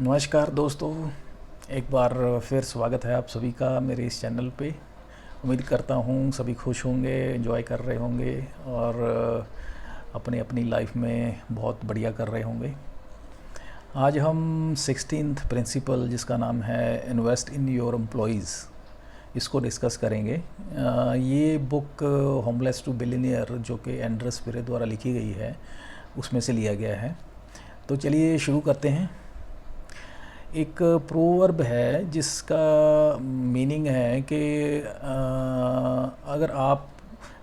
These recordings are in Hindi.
नमस्कार दोस्तों, एक बार फिर स्वागत है आप सभी का मेरे इस चैनल पे। उम्मीद करता हूँ सभी खुश होंगे, एंजॉय कर रहे होंगे और अपनी अपनी लाइफ में बहुत बढ़िया कर रहे होंगे। आज हम 16th प्रिंसिपल, जिसका नाम है इन्वेस्ट इन योर एम्प्लॉयज़, इसको डिस्कस करेंगे। ये बुक होमलेस टू बिलियनियर, जो कि एंड्रस पिरे द्वारा लिखी गई है, उसमें से लिया गया है। तो चलिए शुरू करते हैं। एक प्रोवर्ब है जिसका मीनिंग है कि अगर आप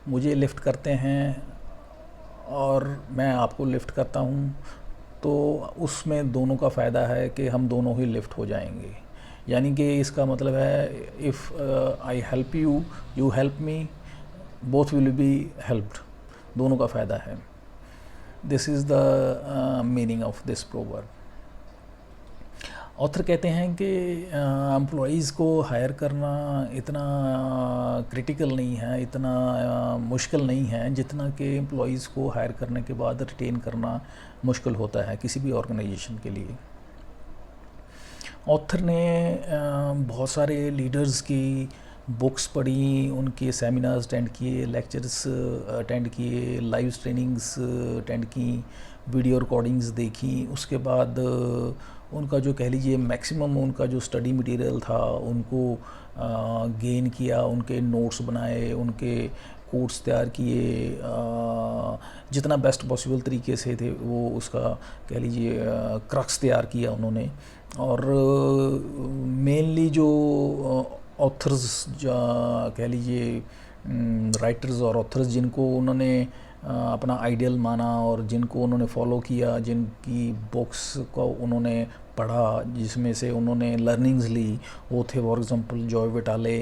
मुझे लिफ्ट करते हैं और मैं आपको लिफ्ट करता हूँ, तो उसमें दोनों का फ़ायदा है कि हम दोनों ही लिफ्ट हो जाएंगे। यानी कि इसका मतलब है, if I help you, you help me, both will be helped. दोनों का फ़ायदा है। This is the meaning of this proverb. Author कहते हैं कि एम्प्लॉयज़ को हायर करना इतना क्रिटिकल नहीं है, इतना मुश्किल नहीं है जितना कि एम्प्लॉयज़ को हायर करने के बाद रिटेन करना मुश्किल होता है किसी भी ऑर्गेनाइजेशन के लिए। ऑथर ने बहुत सारे लीडर्स की बुक्स पढ़ी, उनके सेमिनार्स अटेंड किए, लेक्चर्स अटेंड किए, लाइव ट्रेनिंग्स अटेंड की, वीडियो रिकॉर्डिंग्स देखी। उसके बाद उनका जो कह लीजिए मैक्सिमम उनका जो स्टडी मटेरियल था उनको गेन किया, उनके नोट्स बनाए, उनके कोर्स तैयार किए, जितना बेस्ट पॉसिबल तरीके से थे वो उसका कह लीजिए क्रक्स तैयार किया उन्होंने। और मेनली जो ऑथर्स कह लीजिए राइटर्स और ऑथर्स जिनको उन्होंने अपना आइडियल माना और जिनको उन्होंने फॉलो किया, जिनकी बुक्स को उन्होंने पढ़ा, जिसमें से उन्होंने लर्निंग्स ली, वो थे for example Joe Vitale,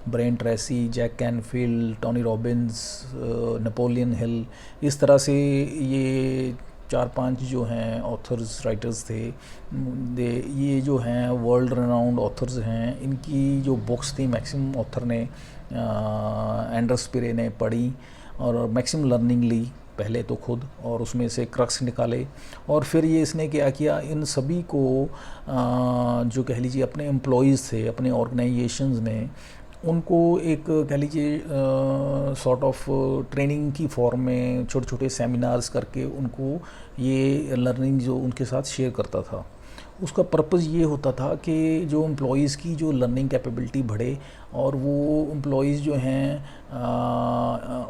Brian Tracy, Jack Canfield, Tony Robbins, Napoleon Hill. इस तरह से ये 4-5 जो हैं ऑथर्स राइटर्स थे, ये जो हैं वर्ल्ड रेनाउंड ऑथर्स हैं। इनकी जो बुक्स थी मैक्सिमम ऑथर ने एंड्रस पिरे ने पढ़ी और मैक्सिमम लर्निंग ली पहले तो खुद, और उसमें से क्रक्स निकाले। और फिर ये इसने क्या किया, इन सभी को जो कह लीजिए अपने एम्प्लॉयज़ थे अपने ऑर्गेनाइजेशंस में, उनको एक कह लीजिए सॉर्ट ऑफ ट्रेनिंग की फॉर्म में छोटे छोटे सेमिनार्स करके उनको ये लर्निंग जो उनके साथ शेयर करता था। उसका पर्पज़ ये होता था कि जो एम्प्लॉयज़ की जो लर्निंग कैपेबिलिटी बढ़े और वो एम्प्लॉयज़ जो हैं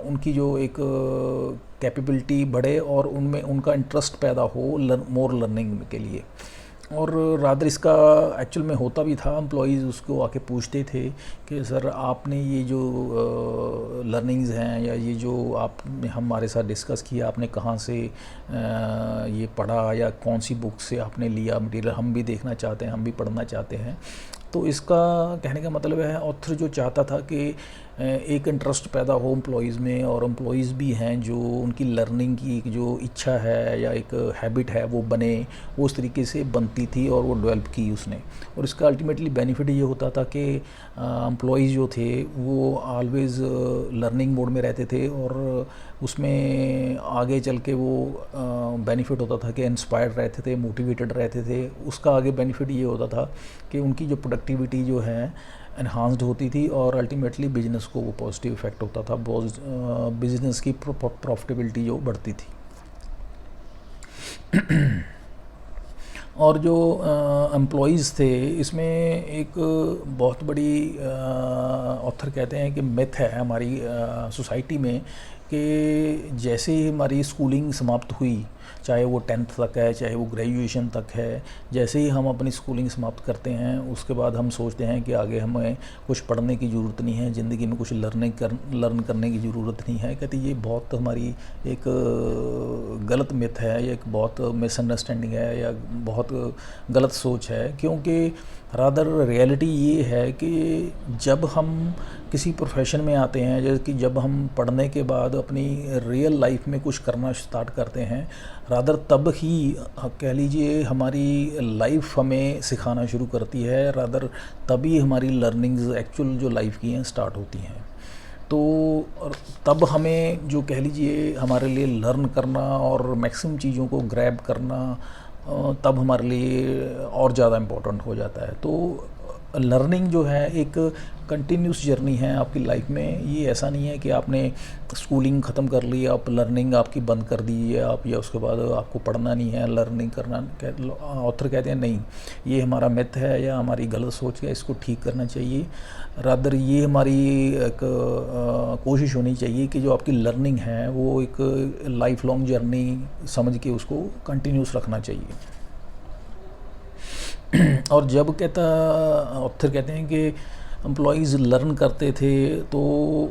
उनकी जो एक कैपेबिलिटी बढ़े और उनमें उनका इंटरेस्ट पैदा हो मोर लर्निंग के लिए। और रादर इसका एक्चुअल में होता भी था, एम्प्लॉयज़ उसको आके पूछते थे कि सर आपने ये जो लर्निंग्स हैं या ये जो आपने हमारे साथ डिस्कस किया, आपने कहाँ से ये पढ़ा या कौन सी बुक से आपने लिया मटेरियल, हम भी देखना चाहते हैं, हम भी पढ़ना चाहते हैं। तो इसका कहने का मतलब है ऑथर जो चाहता था कि एक इंटरेस्ट पैदा हो एम्प्लॉयज़ में, और एम्प्लॉयज़ भी हैं जो उनकी लर्निंग की एक जो इच्छा है या एक हैबिट है वो बने, वो उस तरीके से बनती थी और वो डेवलप की उसने। और इसका अल्टीमेटली बेनिफिट ये होता था कि एम्प्लॉयज़ जो थे वो ऑलवेज़ लर्निंग मोड में रहते थे और उसमें आगे चल के वो बेनिफिट होता था कि इंस्पायर्ड रहते थे, मोटिवेटेड रहते थे। उसका आगे बेनिफिट ये होता था कि उनकी जो प्रोडक्टिविटी जो है एनहांस्ड होती थी और अल्टीमेटली बिजनेस को वो पॉजिटिव इफेक्ट होता था, बिजनेस की प्रॉफिटेबिलिटी जो बढ़ती थी। और जो एम्प्लॉयज़ थे, इसमें एक बहुत बड़ी ऑथर कहते हैं कि मिथ है हमारी सोसाइटी में कि जैसे ही हमारी स्कूलिंग समाप्त हुई, चाहे वो 10th तक है, चाहे वो ग्रेजुएशन तक है, जैसे ही हम अपनी स्कूलिंग समाप्त करते हैं उसके बाद हम सोचते हैं कि आगे हमें कुछ पढ़ने की ज़रूरत नहीं है, ज़िंदगी में कुछ लर्न करने की ज़रूरत नहीं है। कहते ये बहुत हमारी एक गलत मिथ है, या एक बहुत मिसअंडरस्टैंडिंग है, या बहुत गलत सोच है। क्योंकि रादर रियलिटी ये है कि जब हम किसी प्रोफेशन में आते हैं, जैसे कि जब हम पढ़ने के बाद अपनी रियल लाइफ में कुछ करना स्टार्ट करते हैं, रादर तब ही कह लीजिए हमारी लाइफ हमें सिखाना शुरू करती है, रादर तभी हमारी लर्निंग्स एक्चुअल जो लाइफ की हैं स्टार्ट होती हैं। तो तब हमें जो कह लीजिए हमारे लिए लर्न करना और मैक्सिमम चीज़ों को ग्रैब करना तब हमारे लिए और ज़्यादा इम्पोर्टेंट हो जाता है। तो लर्निंग जो है एक कंटिन्यूस जर्नी है आपकी लाइफ में। ये ऐसा नहीं है कि आपने स्कूलिंग ख़त्म कर ली, आप लर्निंग आपकी बंद कर दी है आप, या उसके बाद आपको पढ़ना नहीं है, लर्निंग करना। ऑथर कहते हैं नहीं, ये हमारा मिथ है या हमारी गलत सोच है, इसको ठीक करना चाहिए। रादर ये हमारी एक कोशिश होनी चाहिए कि जो आपकी लर्निंग है वो एक लाइफ लॉन्ग जर्नी समझ के उसको कंटिन्यूस रखना चाहिए। और जब ऑथर कहते हैं कि एम्प्लॉयज़ लर्न करते थे तो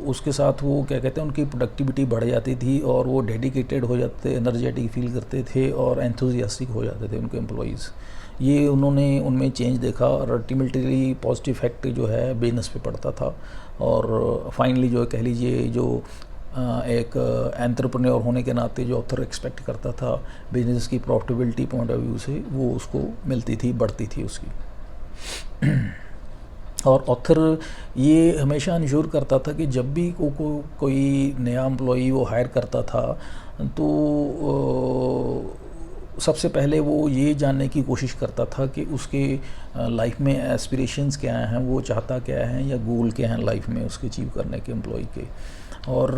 उसके साथ वो क्या कहते हैं उनकी प्रोडक्टिविटी बढ़ जाती थी और वो डेडिकेटेड हो जाते, एनर्जेटिक फील करते थे और एंथुजियास्टिक हो जाते थे उनके एम्प्लॉयज़। ये उन्होंने उनमें चेंज देखा और अल्टीमेटली पॉजिटिव इफेक्ट जो है बिजनेस पे पड़ता था। और फाइनली जो कह लीजिए जो एक एंटरप्रेन्योर होने के नाते जो ऑथर एक्सपेक्ट करता था बिजनेस की प्रॉफिटेबिलिटी पॉइंट ऑफ व्यू से, वो उसको मिलती थी, बढ़ती थी उसकी। और ऑथर ये हमेशा इंश्योर करता था कि जब भी कोई नया एम्प्लॉई वो हायर करता था तो सबसे पहले वो ये जानने की कोशिश करता था कि उसके लाइफ में एस्पिरेशंस क्या हैं, वो चाहता क्या है, या गोल क्या हैं लाइफ में उसके अचीव करने के एम्प्लॉई के। और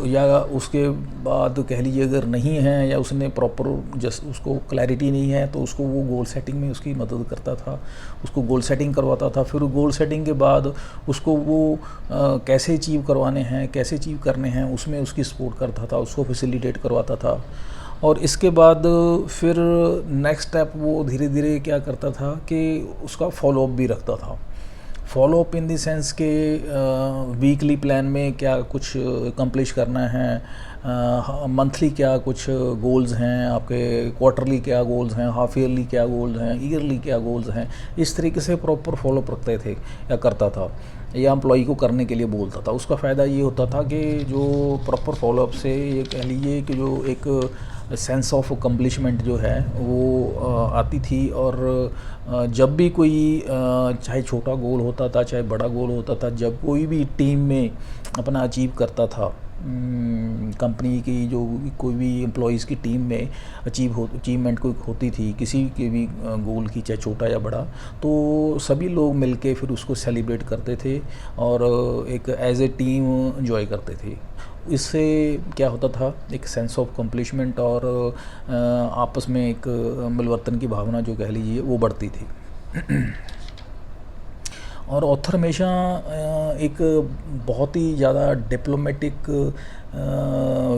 या उसके बाद कह लीजिए अगर नहीं है या उसने प्रॉपर जस्ट उसको क्लैरिटी नहीं है तो उसको वो गोल सेटिंग में उसकी मदद करता था, उसको गोल सेटिंग करवाता था। फिर गोल सेटिंग के बाद उसको वो कैसे अचीव करवाने हैं, कैसे अचीव करने हैं, उसमें उसकी सपोर्ट करता था, उसको फैसिलिटेट करवाता था। और इसके बाद फिर नेक्स्ट स्टेप वो धीरे धीरे क्या करता था कि उसका फॉलोअप भी रखता था। फॉलोअप इन द सेंस के वीकली प्लान में क्या कुछ कंप्लीट करना है, मंथली क्या कुछ गोल्स हैं आपके, क्वार्टरली क्या गोल्स हैं, हाफ ईयरली क्या गोल्स हैं, ईयरली क्या गोल्स हैं। इस तरीके से प्रॉपर फॉलोअप रखते थे या करता था, या एम्प्लॉई को करने के लिए बोलता था। उसका फ़ायदा ये होता था कि जो प्रॉपर फॉलोअप से ये कह लीजिए कि जो एक सेंस ऑफ अकम्पलिशमेंट जो है वो आती थी। और जब भी कोई चाहे छोटा गोल होता था चाहे बड़ा गोल होता था, जब कोई भी टीम में अपना अचीव करता था, कंपनी की जो कोई भी एम्प्लॉयज़ की टीम में अचीवमेंट कोई होती थी किसी के भी गोल की, चाहे छोटा या बड़ा, तो सभी लोग मिलके फिर उसको सेलिब्रेट करते थे और एक एज ए टीम एंजॉय करते थे। इससे क्या होता था, एक सेंस ऑफ कंप्लीशमेंट और आपस में एक मिलवर्तन की भावना जो कह लीजिए वो बढ़ती थी। और ऑथर हमेशा एक बहुत ही ज़्यादा डिप्लोमेटिक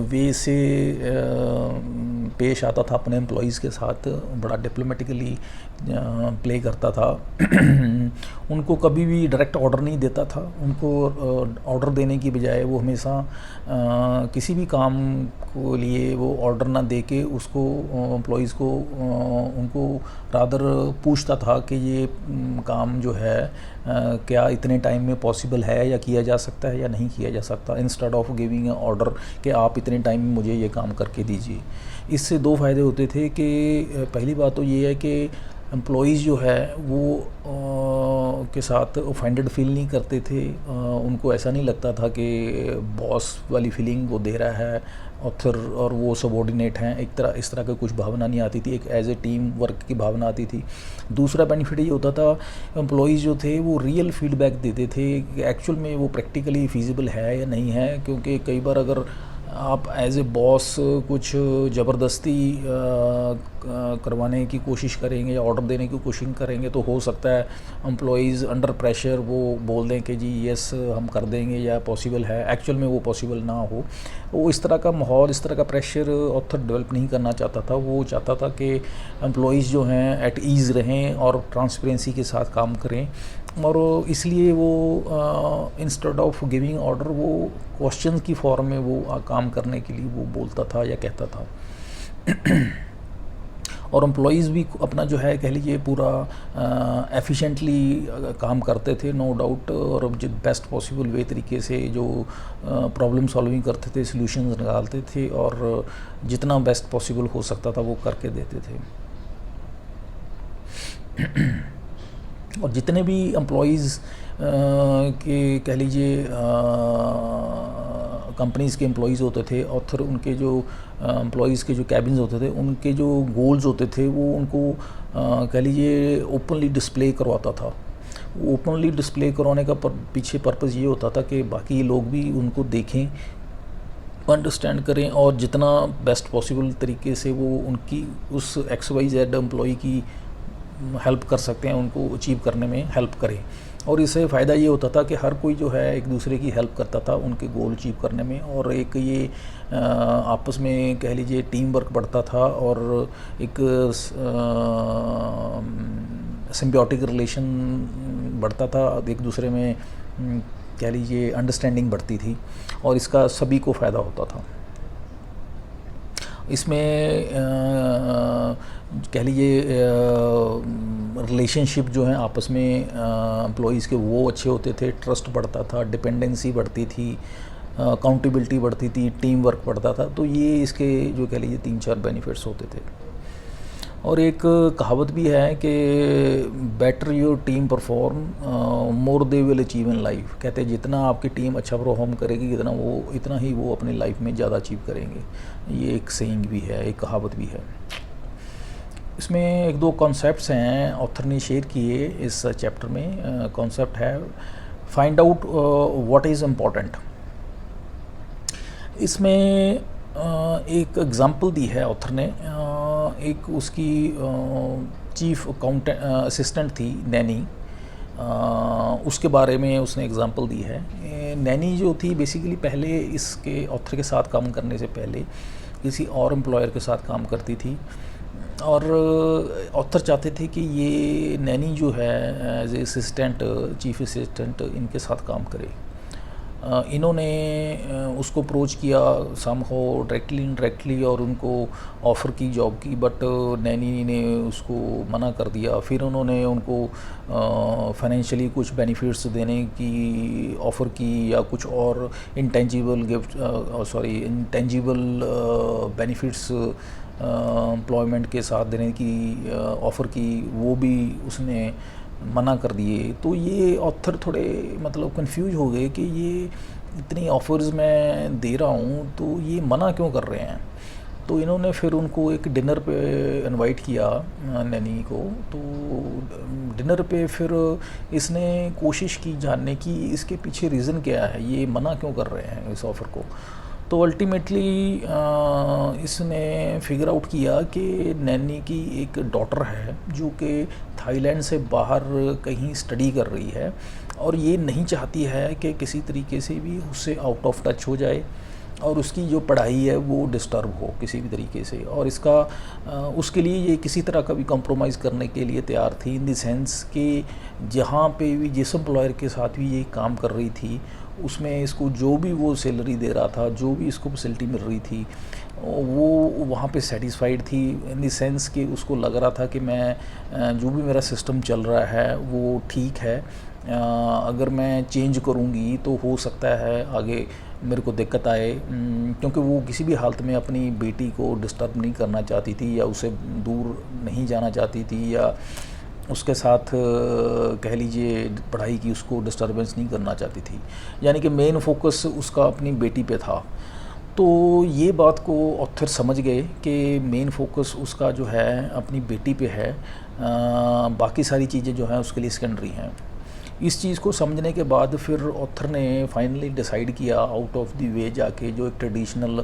वे से पेश आता था अपने एम्प्लॉयज़ के साथ, बड़ा डिप्लोमेटिकली प्ले करता था। उनको कभी भी डायरेक्ट ऑर्डर नहीं देता था, उनको ऑर्डर देने की बजाय वो हमेशा किसी भी काम को लिए वो ऑर्डर ना दे के उसको एम्प्लॉयज़ को उनको रादर पूछता था कि ये काम जो है क्या इतने टाइम में पॉसिबल है या किया जा सकता है या नहीं किया जा सकता, इंस्टेड ऑफ गिविंग ऑर्डर कि आप इतने टाइम में मुझे ये काम करके दीजिए। इससे दो फ़ायदे होते थे कि पहली बात तो ये है कि एम्प्लॉयज़ जो है वो के साथ ऑफेंडेड फील नहीं करते थे, उनको ऐसा नहीं लगता था कि बॉस वाली फीलिंग वो दे रहा है ऑथर और वो सबॉर्डिनेट हैं, इस तरह की कुछ भावना नहीं आती थी, एक एज ए टीम वर्क की भावना आती थी। दूसरा बेनिफिट ये होता था, एम्प्लॉयज़ जो थे वो रियल फीडबैक देते थे कि एक्चुअल में वो प्रैक्टिकली फिजिबल है या नहीं है। क्योंकि कई बार अगर आप एज ए बॉस कुछ ज़बरदस्ती करवाने की कोशिश करेंगे या ऑर्डर देने की कोशिश करेंगे तो हो सकता है एम्प्लॉयज़ अंडर प्रेशर वो बोल दें कि जी यस हम कर देंगे या पॉसिबल है, एक्चुअल में वो पॉसिबल ना हो। वो इस तरह का माहौल, इस तरह का प्रेशर ऑथर डेवलप नहीं करना चाहता था। वो चाहता था कि एम्प्लॉयज़ जो हैं एट ईज़ रहें और ट्रांसपेरेंसी के साथ काम करें। और इसलिए वो इंस्टेड ऑफ गिविंग ऑर्डर वो क्वेश्चन की फॉर्म में वो काम करने के लिए वो बोलता था या कहता था। और एम्प्लॉयज़ भी अपना जो है कह लीजिए पूरा एफिशिएंटली काम करते थे, नो डाउट, और जो बेस्ट पॉसिबल वे तरीके से जो प्रॉब्लम सॉल्विंग करते थे, सॉल्यूशंस निकालते थे और जितना बेस्ट पॉसिबल हो सकता था वो करके देते थे। और जितने भी एम्प्लॉयज़ के कह लीजिए कंपनीज़ के एम्प्लॉयज़ होते थे, ऑथर उनके जो एम्प्लॉयज़ के जो कैबिन्स होते थे, उनके जो गोल्स होते थे वो उनको कह लीजिए ओपनली डिस्प्ले करवाता था। ओपनली डिस्प्ले करवाने का पीछे पर्पज़ ये होता था कि बाकी लोग भी उनको देखें, अंडरस्टैंड करें और जितना बेस्ट पॉसिबल तरीके से वो उनकी उस XYZ एम्प्लॉय की हेल्प कर सकते हैं, उनको अचीव करने में हेल्प करें। और इससे फ़ायदा ये होता था कि हर कोई जो है एक दूसरे की हेल्प करता था उनके गोल अचीव करने में, और एक ये आपस में कह लीजिए टीम वर्क बढ़ता था और एक सिम्बियोटिक रिलेशन बढ़ता था, एक दूसरे में कह लीजिए अंडरस्टैंडिंग बढ़ती थी और इसका सभी को फ़ायदा होता था। इसमें कह लीजिए रिलेशनशिप जो हैं आपस में एम्प्लॉयज़ के वो अच्छे होते थे, ट्रस्ट बढ़ता था, डिपेंडेंसी बढ़ती थी, अकाउंटेबिलिटी बढ़ती थी, टीम वर्क बढ़ता था। तो ये इसके जो कह लीजिए 3-4 बेनिफिट्स होते थे। और एक कहावत भी है कि better your team perform more they will achieve in life. कहते हैं जितना आपकी टीम अच्छा परफॉर्म करेगी इतना ही वो अपनी लाइफ में ज़्यादा अचीव करेंगे। ये एक सेइंग भी है, एक कहावत भी है। इसमें 1-2 कॉन्सेप्ट्स हैं ऑथर ने शेयर किए इस चैप्टर में। कॉन्सेप्ट है find out what is important. इसमें एक एग्ज़ाम्पल दी है ऑथर ने। एक उसकी चीफ असिस्टेंट थी नैनी, उसके बारे में उसने एग्ज़ाम्पल दी है। नैनी जो थी बेसिकली पहले इसके ऑथर के साथ काम करने से पहले किसी और एम्प्लॉयर के साथ काम करती थी, और ऑथर चाहते थे कि ये नैनी जो है as a assistant, chief assistant इनके साथ काम करे। इन्होंने उसको अप्रोच किया समहाउ डायरेक्टली इनडायरेक्टली और उनको ऑफ़र की जॉब की, बट नैनी ने उसको मना कर दिया। फिर उन्होंने उनको फाइनेंशियली कुछ बेनिफिट्स देने की ऑफ़र की या कुछ और इंटेंजिबल बेनिफिट्स एम्प्लॉयमेंट के साथ देने की ऑफ़र की, वो भी उसने मना कर दिए। तो ये ऑथर थोड़े मतलब कंफ्यूज हो गए कि ये इतनी ऑफ़र्स मैं दे रहा हूँ तो ये मना क्यों कर रहे हैं। तो इन्होंने फिर उनको एक डिनर पे इनवाइट किया नैनी को। तो डिनर पे फिर इसने कोशिश की जानने की इसके पीछे रीज़न क्या है, ये मना क्यों कर रहे हैं इस ऑफ़र को। तो अल्टीमेटली इसने फिगर आउट किया कि नैनी की एक डॉटर है जो कि थाईलैंड से बाहर कहीं स्टडी कर रही है, और ये नहीं चाहती है कि किसी तरीके से भी उससे आउट ऑफ टच हो जाए और उसकी जो पढ़ाई है वो डिस्टर्ब हो किसी भी तरीके से। और इसका उसके लिए ये किसी तरह का भी कॉम्प्रोमाइज़ करने के लिए तैयार थी, इन द सेंस कि जहाँ पे भी जिस एम्प्लॉयर के साथ भी ये काम कर रही थी उसमें इसको जो भी वो सैलरी दे रहा था, जो भी इसको फैसिलिटी मिल रही थी, वो वहाँ पे सेटिस्फाइड थी, इन द सेंस कि उसको लग रहा था कि मैं जो भी मेरा सिस्टम चल रहा है वो ठीक है। अगर मैं चेंज करूँगी तो हो सकता है आगे मेरे को दिक्कत आए, क्योंकि वो किसी भी हालत में अपनी बेटी को डिस्टर्ब नहीं करना चाहती थी या उसे दूर नहीं जाना चाहती थी या उसके साथ कह लीजिए पढ़ाई की उसको डिस्टर्बेंस नहीं करना चाहती थी। यानी कि मेन फोकस उसका अपनी बेटी पे था। तो ये बात को ऑथर समझ गए कि मेन फोकस उसका जो है अपनी बेटी पे है, बाकी सारी चीज़ें जो हैं उसके लिए सेकेंडरी हैं। इस चीज़ को समझने के बाद फिर ऑथर ने फाइनली डिसाइड किया आउट ऑफ द वे जाके, जो एक ट्रेडिशनल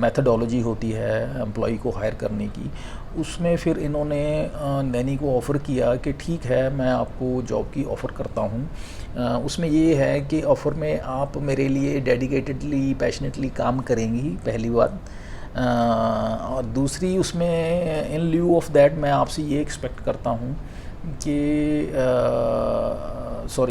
मेथडोलॉजी होती है एम्प्लॉय को हायर करने की, उसमें फिर इन्होंने नैनी को ऑफ़र किया कि ठीक है मैं आपको जॉब की ऑफ़र करता हूँ। उसमें ये है कि ऑफ़र में आप मेरे लिए डेडिकेटेडली पैशनेटली काम करेंगी, पहली बात। और दूसरी उसमें इन ल्यू ऑफ दैट मैं आपसे ये एक्सपेक्ट करता हूँ कि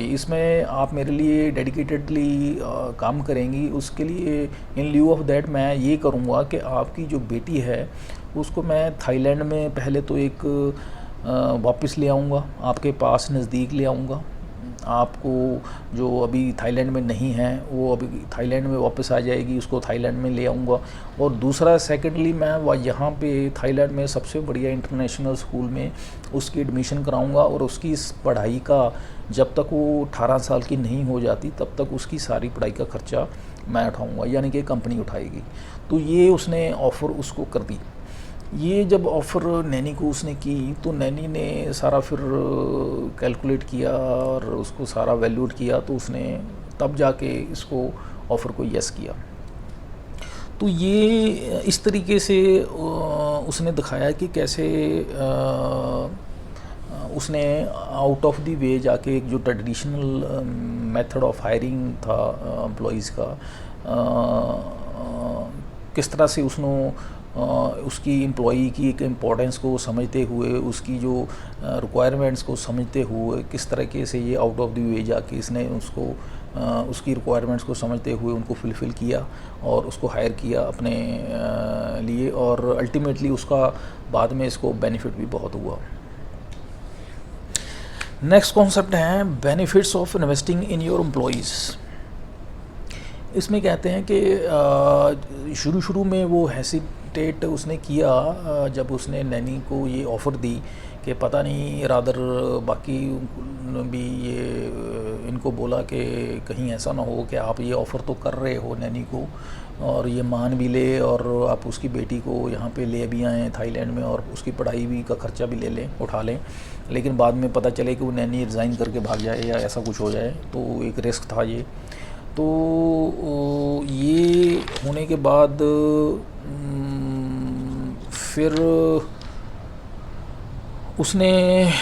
इसमें आप मेरे लिए डेडिकेटेडली काम करेंगी, उसके लिए इन ल्यू ऑफ दैट मैं ये करूँगा कि आपकी जो बेटी है उसको मैं थाईलैंड में पहले तो एक वापस ले आऊँगा, आपके पास नज़दीक ले आऊँगा। आपको जो अभी थाईलैंड में नहीं है वो अभी थाईलैंड में वापस आ जाएगी, उसको थाईलैंड में ले आऊँगा। और दूसरा सेकेंडली मैं यहाँ पे थाईलैंड में सबसे बढ़िया इंटरनेशनल स्कूल में उसकी एडमिशन कराऊँगा, और उसकी इस पढ़ाई का जब तक वो 18 साल की नहीं हो जाती तब तक उसकी सारी पढ़ाई का खर्चा मैं उठाऊंगा, यानी कि कंपनी उठाएगी। तो ये उसने ऑफ़र उसको कर दी। ये जब ऑफ़र नैनी को उसने की तो नैनी ने सारा फिर कैलकुलेट किया और उसको सारा वैल्यूट किया, तो उसने तब जाके इसको ऑफ़र को यस किया। तो ये इस तरीके से उसने दिखाया कि कैसे उसने आउट ऑफ द वे जाके एक जो ट्रेडिशनल मेथड ऑफ हायरिंग था एम्प्लॉइज़ का, किस तरह से उसने उसकी एम्प्लॉई की एक इम्पोर्टेंस को समझते हुए, उसकी जो रिक्वायरमेंट्स को समझते हुए, किस तरीके से ये आउट ऑफ द वे जाके इसने उसको उसकी रिक्वायरमेंट्स को समझते हुए उनको फुलफ़िल किया और उसको हायर किया अपने लिए, और अल्टीमेटली उसका बाद में इसको बेनिफिट भी बहुत हुआ। नेक्स्ट कॉन्सेप्ट है benefits of investing in your employees. इसमें कहते हैं कि शुरू में वो हेसिटेट उसने किया जब उसने नैनी को ये ऑफ़र दी कि पता नहीं रादर बाकी भी ये इनको बोला कि कहीं ऐसा ना हो कि आप ये ऑफ़र तो कर रहे हो नैनी को और ये मान भी ले और आप उसकी बेटी को यहाँ पे ले भी आएँ थाईलैंड में और उसकी पढ़ाई भी का खर्चा भी ले लें, उठा लें, लेकिन बाद में पता चले कि वो नैनी रिज़ाइन करके भाग जाए या ऐसा कुछ हो जाए। तो एक रिस्क था ये। तो ये होने के बाद फिर उसने,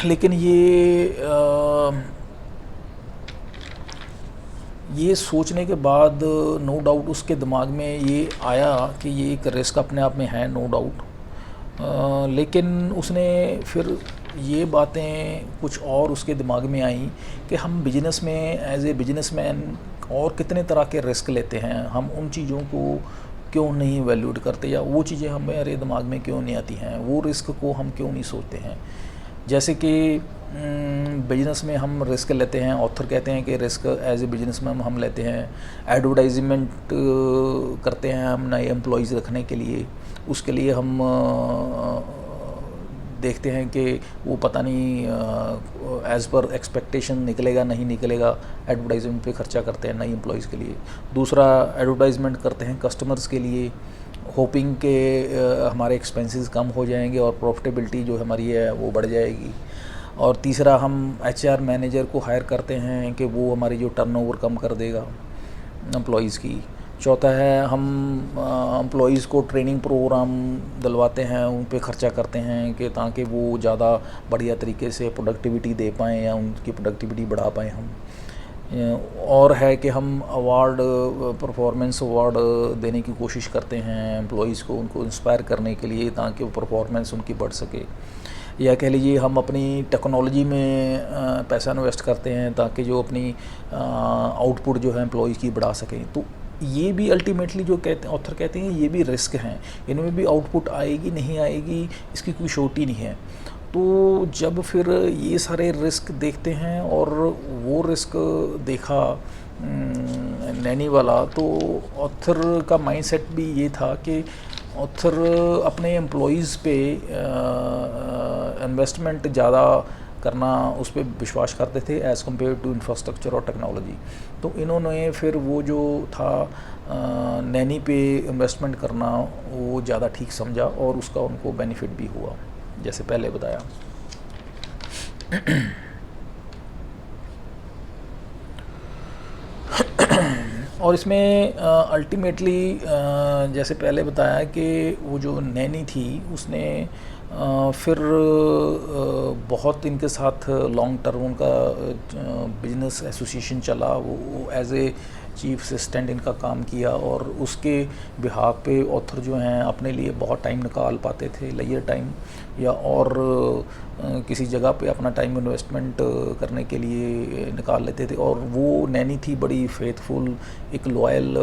लेकिन ये सोचने के बाद नो डाउट उसके दिमाग में ये आया कि ये एक रिस्क अपने आप में है, नो डाउट, लेकिन उसने फिर ये बातें कुछ और उसके दिमाग में आई कि हम बिजनेस में एज ए बिजनेसमैन और कितने तरह के रिस्क लेते हैं, हम उन चीज़ों को क्यों नहीं वैल्यूड करते, या वो चीज़ें हमारे दिमाग में क्यों नहीं आती हैं, वो रिस्क को हम क्यों नहीं सोचते हैं। जैसे कि बिजनेस में हम रिस्क लेते हैं, ऑथर कहते हैं कि रिस्क एज ए बिजनेस में हम लेते हैं, एडवर्टाइजमेंट करते हैं हम नए एम्प्लॉइज़ रखने के लिए, उसके लिए हम देखते हैं कि वो पता नहीं एज़ पर एक्सपेक्टेशन निकलेगा नहीं निकलेगा, एडवर्टाइजमेंट पे खर्चा करते हैं नई एम्प्लॉइज़ के लिए। दूसरा एडवर्टाइजमेंट करते हैं कस्टमर्स के लिए, होपिंग के हमारे एक्सपेंसेस कम हो जाएंगे और प्रॉफिटेबिलिटी जो हमारी है वो बढ़ जाएगी। और तीसरा हम एचआर मैनेजर को हायर करते हैं कि वो हमारी जो टर्नओवर कम कर देगा एम्प्लॉइज़ की। चौथा है हम एम्प्लॉइज़ को ट्रेनिंग प्रोग्राम दिलवाते हैं, उन पे ख़र्चा करते हैं कि ताकि वो ज़्यादा बढ़िया तरीके से प्रोडक्टिविटी दे पाएँ या उनकी प्रोडक्टिविटी बढ़ा पाएँ हम। और है कि हम अवार्ड, परफॉर्मेंस अवार्ड देने की कोशिश करते हैं एम्प्लॉइज़ को, उनको इंस्पायर करने के लिए ताकि वो परफॉर्मेंस उनकी बढ़ सके। या कह लीजिए हम अपनी टेक्नोलॉजी में पैसा इन्वेस्ट करते हैं ताकि जो अपनी आउटपुट जो है एम्प्लॉइज़ की बढ़ा सकें। तो ये भी अल्टीमेटली जो कहते हैं ऑथर कहते हैं ये भी रिस्क हैं, इनमें भी आउटपुट आएगी नहीं आएगी इसकी कोई श्योरिटी नहीं है। तो जब फिर ये सारे रिस्क देखते हैं और वो रिस्क देखा नैनी वाला, तो ऑथर का माइंडसेट भी ये था कि ऑथर अपने एम्प्लॉइज़ पे इन्वेस्टमेंट ज़्यादा करना उस पर विश्वास करते थे एज़ कम्पेयर टू इंफ्रास्ट्रक्चर और टेक्नोलॉजी। तो इन्होंने फिर वो जो था नैनी पे इन्वेस्टमेंट करना वो ज़्यादा ठीक समझा और उसका उनको बेनिफिट भी हुआ, जैसे पहले बताया। और इसमें अल्टीमेटली जैसे पहले बताया कि वो जो नैनी थी उसने फिर बहुत इनके साथ लॉन्ग टर्म उनका बिजनेस एसोसिएशन चला, वो एज ए चीफ असिस्टेंट इनका काम किया और उसके बिहाफ पे ऑथर जो हैं अपने लिए बहुत टाइम निकाल पाते थे, लेयर टाइम या और किसी जगह पे अपना टाइम इन्वेस्टमेंट करने के लिए निकाल लेते थे। और वो नैनी थी बड़ी फेथफुल, एक लॉयल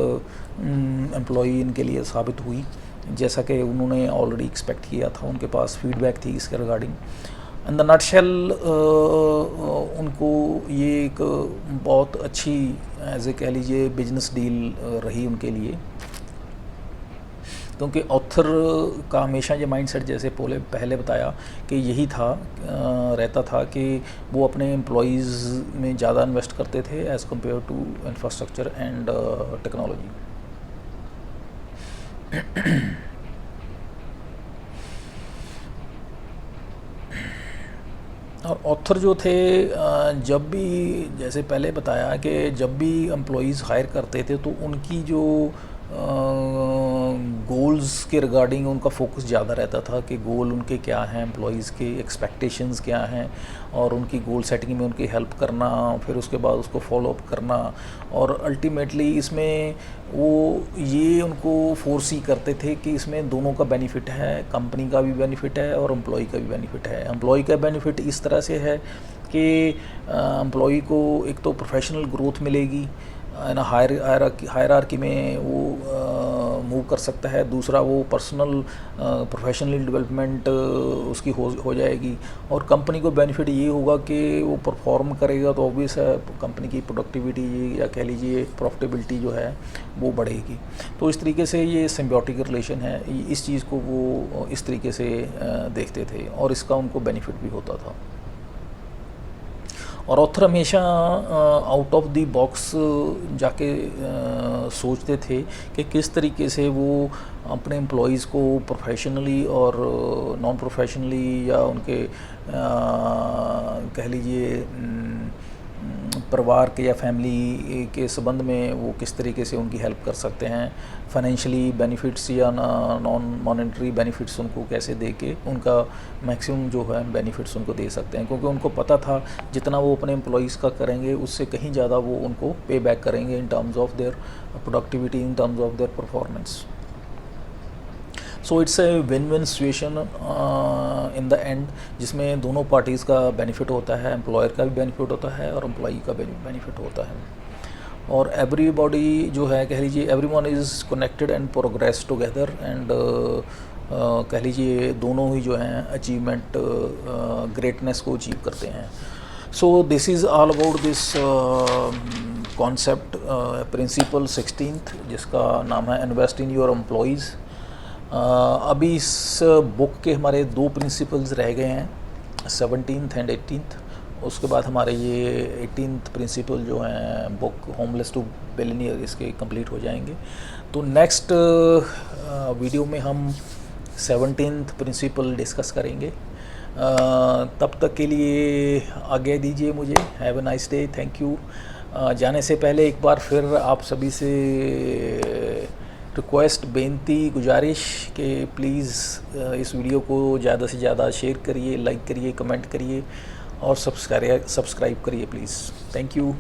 एम्प्लॉई इनके लिए साबित हुई, जैसा कि उन्होंने ऑलरेडी एक्सपेक्ट किया था, उनके पास फीडबैक थी इसके रिगार्डिंग। इन द नटशेल उनको ये एक बहुत अच्छी एज ए कह लीजिए बिजनेस डील रही उनके लिए, क्योंकि ऑथर का हमेशा ये माइंडसेट जैसे पहले बताया कि यही था रहता था कि वो अपने एम्प्लॉइज़ में ज़्यादा इन्वेस्ट करते थे as compare to infrastructure and technology. और ऑथर जो थे जब भी, जैसे पहले बताया कि जब भी एम्प्लॉयज़ हायर करते थे तो उनकी जो गोल्स के रिगार्डिंग उनका फोकस ज़्यादा रहता था कि गोल उनके क्या हैं, एम्प्लॉयज़ के एक्सपेक्टेशंस क्या हैं, और उनकी गोल सेटिंग में उनकी हेल्प करना, फिर उसके बाद उसको फॉलो अप करना। और अल्टीमेटली इसमें वो ये उनको फोर्स ही करते थे कि इसमें दोनों का बेनिफिट है, कंपनी का भी बेनिफिट है और एम्प्लॉय का भी बेनिफिट है। एम्प्लॉय का बेनिफिट इस तरह से है कि एम्प्लॉय को एक तो प्रोफेशनल ग्रोथ मिलेगी, ना हायरार्की में वो मूव कर सकता है। दूसरा वो पर्सनल प्रोफेशनल डेवलपमेंट उसकी हो जाएगी। और कंपनी को बेनिफिट ये होगा कि वो परफॉर्म करेगा तो ऑब्वियस है कंपनी की प्रोडक्टिविटी या कह लीजिए प्रॉफिटेबिलिटी जो है वो बढ़ेगी। तो इस तरीके से ये सिम्बियोटिक रिलेशन है, इस चीज़ को वो इस तरीके से देखते थे और इसका उनको बेनिफिट भी होता था। और ऑथर हमेशा आउट ऑफ द बॉक्स जाके सोचते थे कि किस तरीके से वो अपने एम्प्लॉयज़ को प्रोफेशनली और नॉन प्रोफेशनली या उनके कह लीजिए परिवार के या फैमिली के संबंध में वो किस तरीके से उनकी हेल्प कर सकते हैं, फाइनेंशियली बेनिफिट्स या नॉन मॉनेटरी बेनिफिट्स उनको कैसे दे के उनका मैक्सिमम जो है बेनिफिट्स उनको दे सकते हैं। क्योंकि उनको पता था जितना वो अपने एम्प्लॉयज़ का करेंगे उससे कहीं ज़्यादा वो उनको पे बैक करेंगे in terms of their productivity, in terms of their performance. So it's a win win situation in the end, जिसमें दोनों पार्टीज़ का बेनिफिट होता है, एम्प्लॉयर का भी बेनिफिट होता है और एम्प्लॉई का भी बेनिफिट होता है। और एवरीबॉडी जो है कह लीजिए everyone is connected and progress together and कह लीजिए दोनों ही जो हैं अचीवमेंट ग्रेटनेस को अचीव करते हैं। So this is all about this concept principle 16th, जिसका नाम है इन्वेस्ट इन योर एम्प्लॉयज़। अभी इस बुक के हमारे 2 प्रिंसिपल्स रह गए हैं, 17th एंड 18th। उसके बाद हमारे ये 18th प्रिंसिपल जो हैं बुक होमलेस टू बिलियनियर, इसके कंप्लीट हो जाएंगे। तो नेक्स्ट वीडियो में हम 17th प्रिंसिपल डिस्कस करेंगे। तब तक के लिए आज्ञा दीजिए मुझे। Have a nice day, thank you. जाने से पहले एक बार फिर आप सभी से रिक्वेस्ट, बेनती, गुजारिश कि प्लीज़ इस वीडियो को ज़्यादा से ज़्यादा शेयर करिए, लाइक करिए, कमेंट करिए और सब्सक्राइब करिए प्लीज़। Thank you.